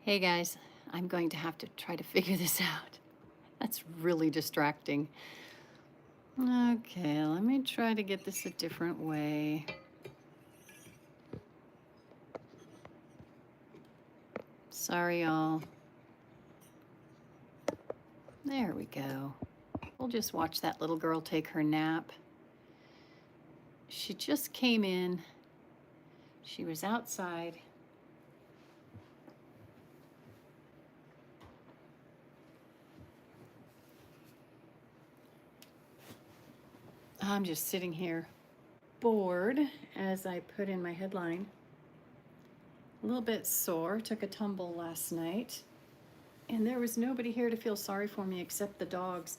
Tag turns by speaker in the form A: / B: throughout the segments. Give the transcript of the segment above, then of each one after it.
A: Hey guys, I'm going to have to try to figure this out. That's really distracting. Okay, let me try to get this a different way. Sorry, y'all. There we go. We'll just watch that little girl take her nap. She just came in. She was outside. I'm just sitting here bored as I put in my headline. A little bit sore, took a tumble last night, and there was nobody here to feel sorry for me except the dogs.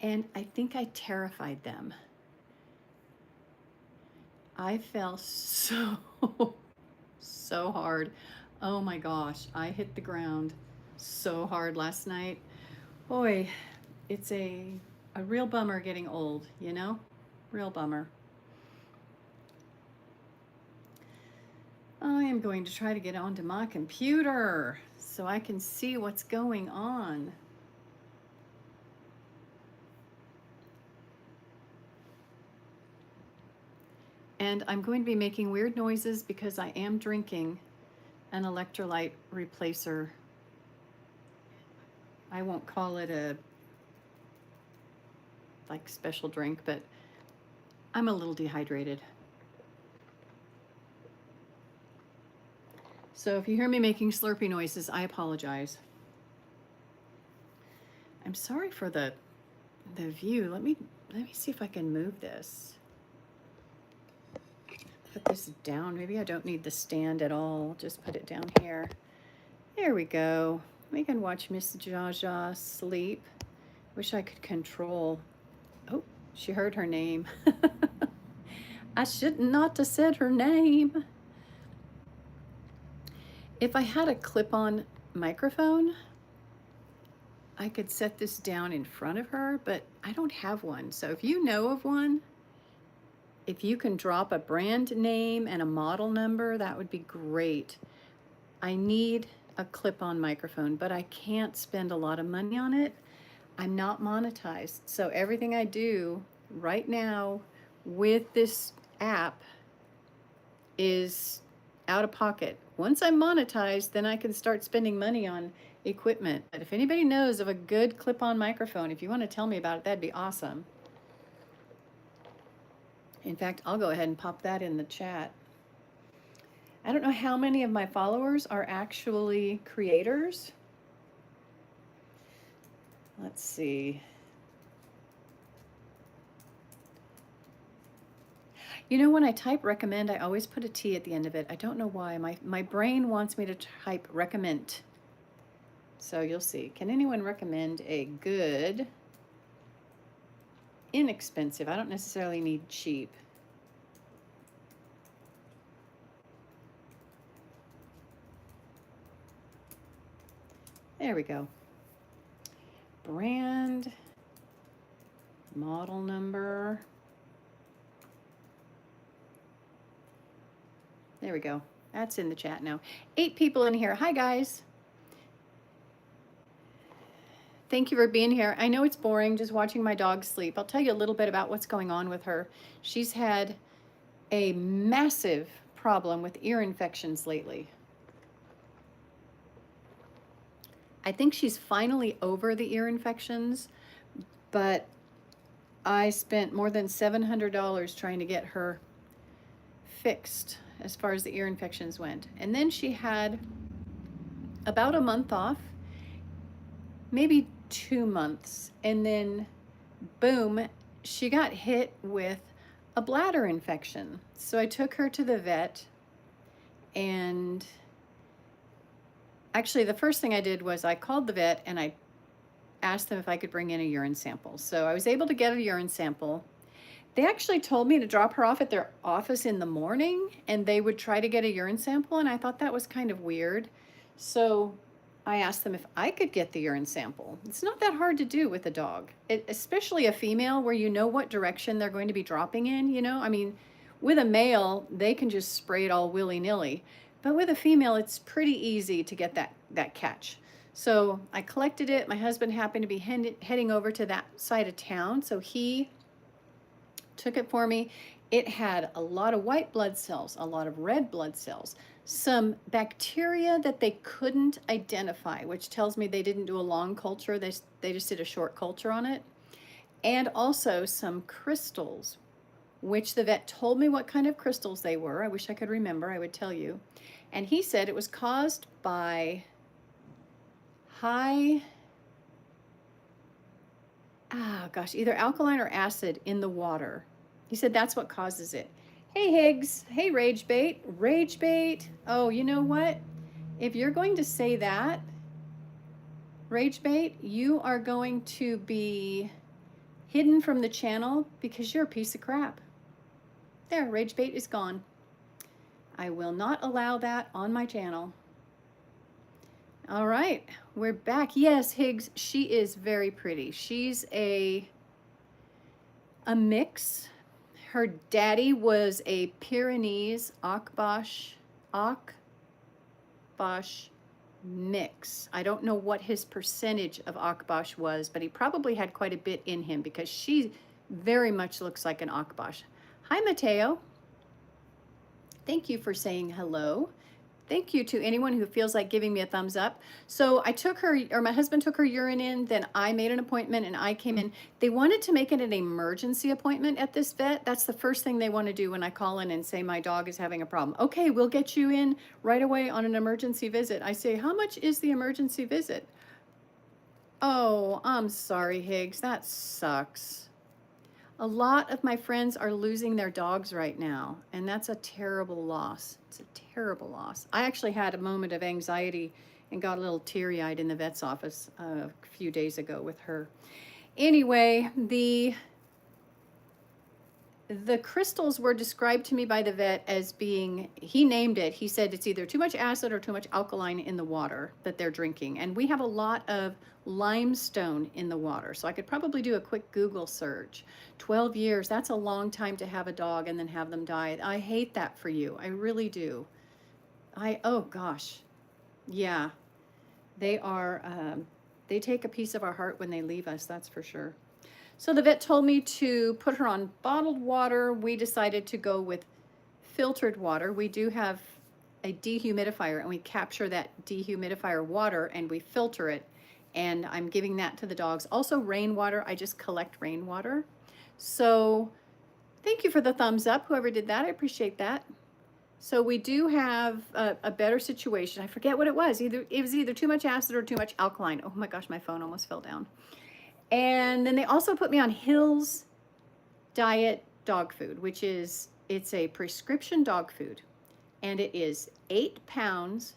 A: And I think I terrified them. I fell so, so hard. Oh my gosh, I hit the ground so hard last night. Boy, it's a real bummer getting old, you know? Real bummer. I am going to try to get onto my computer so I can see what's going on. And I'm going to be making weird noises because I am drinking an electrolyte replacer. I won't call it a special drink, but I'm a little dehydrated. So if you hear me making slurpy noises, I apologize. I'm sorry for the view. Let me see if I can move this. Put this down. Maybe I don't need the stand at all. Just put it down here. There we go. We can watch Miss Zsa Zsa sleep. Wish I could control. Oh, she heard her name. I should not have said her name. If I had a clip-on microphone, I could set this down in front of her, but I don't have one. So if you know of one, if you can drop a brand name and a model number, that would be great. I need a clip-on microphone, but I can't spend a lot of money on it. I'm not monetized. So everything I do right now with this app is out of pocket. Once I'm monetized, then I can start spending money on equipment. But if anybody knows of a good clip-on microphone, if you want to tell me about it, that'd be awesome. In fact, I'll go ahead and pop that in the chat. I don't know how many of my followers are actually creators. Let's see. You know, when I type recommend, I always put a T at the end of it. I don't know why. My brain wants me to type recommend. So you'll see. Can anyone recommend a good, inexpensive? I don't necessarily need cheap. There we go. Brand, model number. There we go. That's in the chat now. 8 people in here. Hi, guys. Thank you for being here. I know it's boring just watching my dog sleep. I'll tell you a little bit about what's going on with her. She's had a massive problem with ear infections lately. I think she's finally over the ear infections, but I spent more than $700 trying to get her fixed as far as the ear infections went. And then she had about a month off, maybe 2 months, and then boom, she got hit with a bladder infection. So I took her to the vet, and actually the first thing I did was I called the vet and I asked them if I could bring in a urine sample. So I was able to get a urine sample. They actually told me to drop her off at their office in the morning and they would try to get a urine sample, and I thought that was kind of weird. So I asked them if I could get the urine sample. It's not that hard to do with a dog, especially a female where you know what direction they're going to be dropping in, you know? I mean, with a male, they can just spray it all willy-nilly. But with a female, it's pretty easy to get that catch. So I collected it. My husband happened to be heading over to that side of town, so he took it for me. It had a lot of white blood cells, a lot of red blood cells, some bacteria that they couldn't identify, which tells me they didn't do a long culture. They just did a short culture on it. And also some crystals, which the vet told me what kind of crystals they were. I wish I could remember, I would tell you. And he said it was caused by high, either alkaline or acid in the water. He said that's what causes it. Hey, Higgs. Hey, Rage Bait. Rage Bait. Oh, you know what? If you're going to say that, Rage Bait, you are going to be hidden from the channel because you're a piece of crap. There, Rage Bait is gone. I will not allow that on my channel. All right, we're back. Yes, Higgs, she is very pretty. She's a mix. Her daddy was a Pyrenees Akbash mix. I don't know what his percentage of Akbash was, but he probably had quite a bit in him because she very much looks like an Akbash. Hi, Mateo. Thank you for saying hello. Thank you to anyone who feels like giving me a thumbs up. So I took her, or my husband took her urine in, then I made an appointment and I came in. They wanted to make it an emergency appointment at this vet. That's the first thing they want to do when I call in and say my dog is having a problem. Okay, we'll get you in right away on an emergency visit. I say, how much is the emergency visit? Oh, I'm sorry, Higgs, that sucks. A lot of my friends are losing their dogs right now, and that's a terrible loss. It's a terrible loss. I actually had a moment of anxiety and got a little teary-eyed in the vet's office a few days ago with her. Anyway, the crystals were described to me by the vet as being, he named it, he said it's either too much acid or too much alkaline in the water that they're drinking. And we have a lot of limestone in the water. So I could probably do a quick Google search. 12 years, that's a long time to have a dog and then have them die. I hate that for you. I really do. Oh gosh. Yeah. They are, they take a piece of our heart when they leave us, that's for sure. So the vet told me to put her on bottled water. We decided to go with filtered water. We do have a dehumidifier, and we capture that dehumidifier water and we filter it. And I'm giving that to the dogs. Also rainwater, I just collect rainwater. So thank you for the thumbs up, whoever did that, I appreciate that. So we do have a better situation. I forget what it was. It was either too much acid or too much alkaline. Oh my gosh, my phone almost fell down. And then they also put me on Hill's Diet dog food, which is, it's a prescription dog food. And it is 8 pounds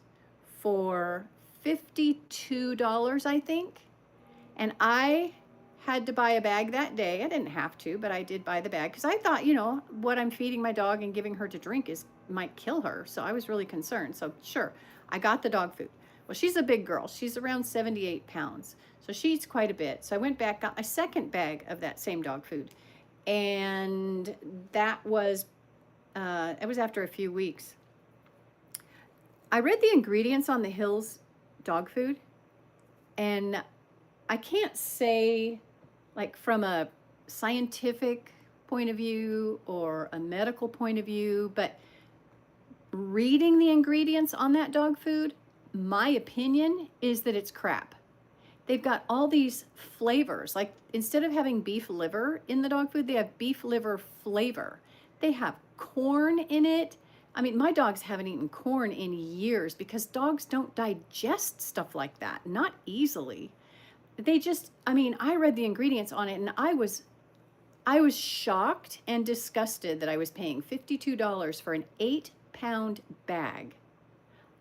A: for $52, I think. And I had to buy a bag that day. I didn't have to, but I did buy the bag because I thought, you know, what I'm feeding my dog and giving her to drink might kill her. So I was really concerned. So sure, I got the dog food. Well, she's a big girl. She's around 78 pounds. So she eats quite a bit. So I went back, got a second bag of that same dog food. And that was, it was after a few weeks. I read the ingredients on the Hills dog food, and I can't say, like, from a scientific point of view or a medical point of view, but reading the ingredients on that dog food, my opinion is that it's crap. They've got all these flavors. Like, instead of having beef liver in the dog food, they have beef liver flavor. They have corn in it. I mean, my dogs haven't eaten corn in years because dogs don't digest stuff like that, not easily. They just, I mean, I read the ingredients on it and I was shocked and disgusted that I was paying $52 for an 8-pound bag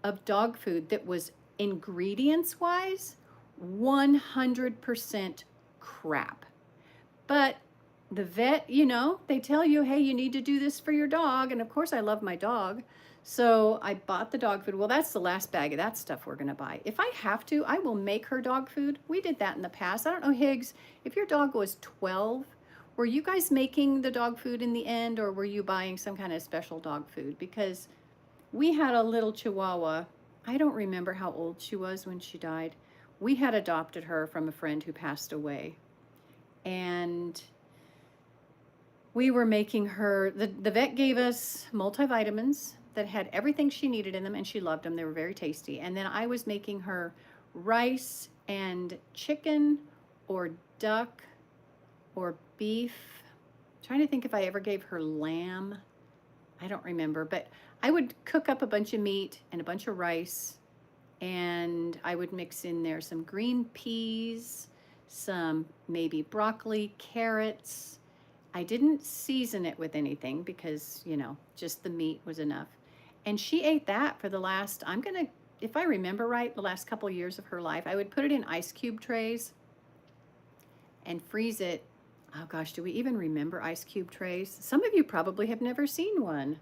A: of dog food that was, ingredients wise, 100% crap. But the vet, you know, they tell you, hey, you need to do this for your dog. And of course I love my dog. So I bought the dog food. Well, that's the last bag of that stuff we're going to buy. If I have to, I will make her dog food. We did that in the past. I don't know, Higgs, if your dog was 12, were you guys making the dog food in the end, or were you buying some kind of special dog food? Because we had a little Chihuahua I don't remember how old she was when she died. We had adopted her from a friend who passed away. And we were making her, the vet gave us multivitamins that had everything she needed in them, and she loved them. They were very tasty. And then I was making her rice and chicken or duck or beef. I'm trying to think if I ever gave her lamb. I don't remember, but I would cook up a bunch of meat and a bunch of rice, and I would mix in there some green peas, some maybe broccoli, carrots. I didn't season it with anything because, you know, just the meat was enough. And she ate that for the last, if I remember right, the last couple of years of her life. I would put it in ice cube trays and freeze it. Oh gosh, do we even remember ice cube trays? Some of you probably have never seen one.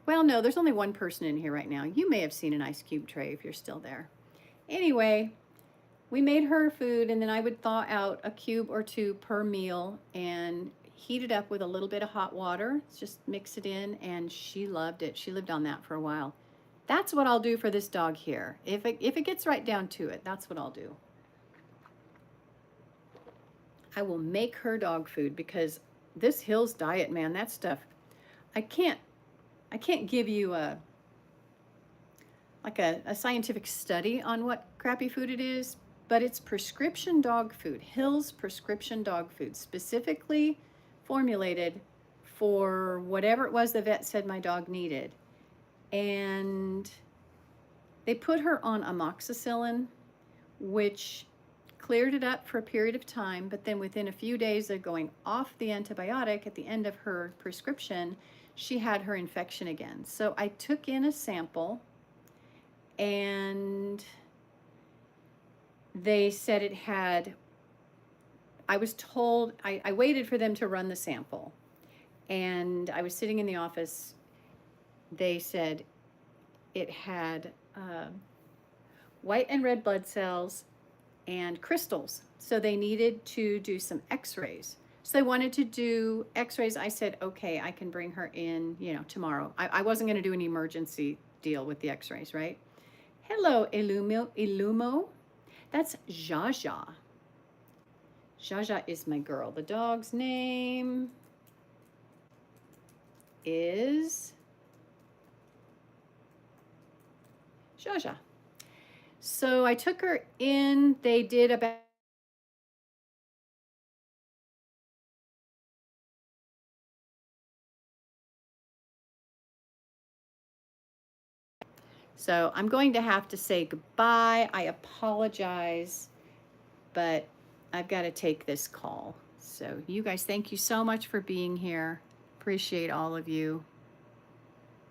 A: Well, no, there's only one person in here right now. You may have seen an ice cube tray if you're still there. Anyway, we made her food, and then I would thaw out a cube or two per meal and heat it up with a little bit of hot water. Just mix it in, and she loved it. She lived on that for a while. That's what I'll do for this dog here. If it gets right down to it, that's what I'll do. I will make her dog food because this Hills diet, man, that stuff, I can't give you a scientific study on what crappy food it is, but it's prescription dog food. Hills prescription dog food, specifically formulated for whatever it was the vet said my dog needed. And they put her on amoxicillin, which cleared it up for a period of time, but then within a few days of going off the antibiotic at the end of her prescription, she had her infection again. So I took in a sample, and they said it had, I was told, I waited for them to run the sample, and I was sitting in the office. They said it had white and red blood cells and crystals. So they needed to do some x-rays. So they wanted to do x-rays. I said, okay, I can bring her in, you know, tomorrow. I wasn't going to do an emergency deal with the x-rays, right? Hello, Illumo. That's Zsa Zsa. Zsa Zsa is my girl. The dog's name is Zsa Zsa. So I took her in. They did about So I'm going to have to say goodbye. I apologize, but I've got to take this call. So you guys, thank you so much for being here. Appreciate all of you.